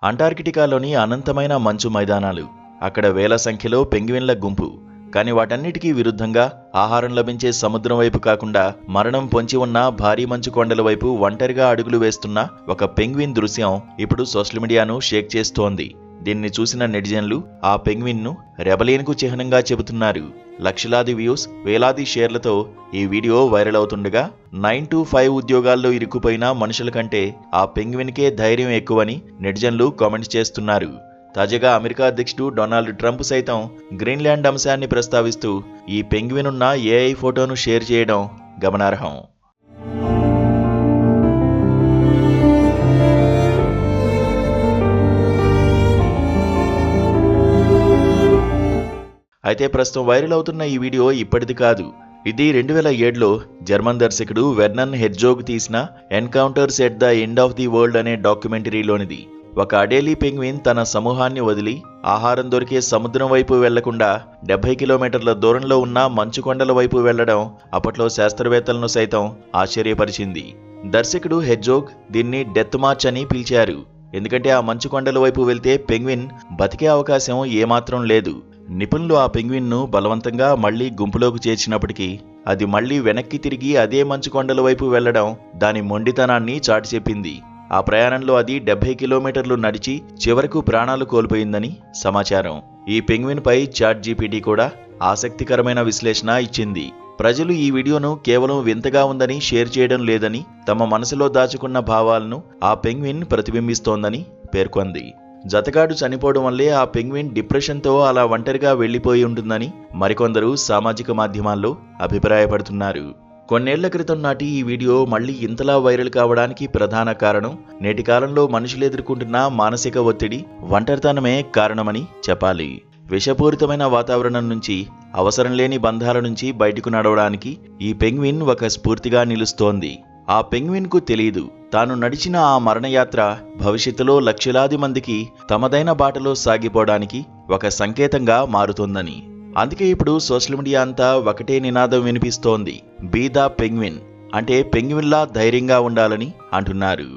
అంటార్కిటికాలోని అనంతమైన మంచు మైదానాలు, అక్కడ వేల సంఖ్యలో పెంగ్విన్ల గుంపు. కాని వాటన్నిటికీ విరుద్ధంగా ఆహారం లభించే సముద్రం వైపు కాకుండా మరణం పొంచి ఉన్న భారీ మంచు కొండల వైపు ఒంటరిగా అడుగులు వేస్తున్న ఒక పెంగ్విన్ దృశ్యం ఇప్పుడు సోషల్ మీడియాను షేక్ చేస్తోంది. దీన్ని చూసిన నెటిజన్లు ఆ పెంగ్విన్ను రెబలియన్కు చిహ్నంగా చెబుతున్నారు. లక్షలాది వ్యూస్, వేలాది షేర్లతో ఈ వీడియో వైరల్ అవుతుండగా 9 to 5 ఉద్యోగాల్లో ఇరుక్కుపోయిన మనుషుల కంటే ఆ పెంగ్విన్కే ధైర్యం ఎక్కువని నెటిజన్లు కామెంట్స్ చేస్తున్నారు. తాజాగా అమెరికా అధ్యక్షుడు డొనాల్డ్ ట్రంప్ సైతం గ్రీన్లాండ్ అంశాన్ని ప్రస్తావిస్తూ ఈ పెంగ్విన్ ఉన్న ఏఐ ఫోటోను షేర్ చేయడం గమనార్హం. అయితే ప్రస్తుతం వైరల్ అవుతున్న ఈ వీడియో ఇప్పటిది కాదు. ఇది 2007లో జర్మన్ దర్శకుడు వెర్నన్ హెర్జోగ్ తీసిన encounters at the end of the world అనే డాక్యుమెంటరీలోనిది. ఒక అడేలీ పెంగ్విన్ తన సమూహాన్ని వదిలి ఆహారం దొరికే సముద్రం వైపు వెళ్లకుండా 70 కిలోమీటర్ల దూరంలో ఉన్న మంచు కొండల వైపు వెళ్లడం అప్పట్లో శాస్త్రవేత్తలను సైతం ఆశ్చర్యపరిచింది. దర్శకుడు హెర్జోగ్ దీన్ని డెత్ మార్చ్ అని పిలిచారు. ఎందుకంటే ఆ మంచు కొండల వైపు వెళ్తే పెంగ్విన్ బతికే అవకాశం ఏమాత్రం లేదు. నిపుణులు ఆ పెంగ్విన్ను బలవంతంగా మళ్లీ గుంపులోకి చేర్చినప్పటికీ అది మళ్లీ వెనక్కి తిరిగి అదే మంచు కొండల వైపు వెళ్లడం దాని మొండితనాన్ని చాటి చెప్పింది. ఆ ప్రయాణంలో అది 70 కిలోమీటర్లు నడిచి చివరకు ప్రాణాలు కోల్పోయిందని సమాచారం. ఈ పెంగ్విన్ పై చాట్‌జీపీటీ కూడా ఆసక్తికరమైన విశ్లేషణ ఇచ్చింది. ప్రజలు ఈ వీడియోను కేవలం వింతగా ఉందని షేర్ చేయడం లేదని, తమ మనసులో దాచుకున్న భావాలను ఆ పెంగ్విన్ ప్రతిబింబిస్తోందని పేర్కొంది. జతగాడు చనిపోవడం వల్లే ఆ పెంగ్విన్ డిప్రెషన్తో అలా ఒంటరిగా వెళ్లిపోయి ఉంటుందని మరికొందరు సామాజిక మాధ్యమాల్లో అభిప్రాయపడుతున్నారు. కొన్నేళ్ల క్రితం నాటి ఈ వీడియో మళ్లీ ఇంతలా వైరల్ కావడానికి ప్రధాన కారణం నేటి కాలంలో మనుషులు ఎదుర్కొంటున్న మానసిక ఒత్తిడి, ఒంటరితనమే కారణమని చెప్పాలి. విషపూరితమైన వాతావరణం నుంచి, అవసరం లేని బంధాల నుంచి బయటకు నడవడానికి ఈ పెంగ్విన్ ఒక స్ఫూర్తిగా నిలుస్తోంది. ఆ పెంగ్విన్కు తెలియదు తాను నడిచిన ఆ మరణయాత్ర భవిష్యత్తులో లక్షలాది మందికి తమదైన బాటలో సాగిపోవడానికి ఒక సంకేతంగా మారుతోందని. అందుకే ఇప్పుడు సోషల్ మీడియా అంతా ఒకటే నినాదం వినిపిస్తోంది: బీ ద పెంగ్విన్, అంటే పెంగ్విన్లా ధైర్యంగా ఉండాలని అంటున్నారు.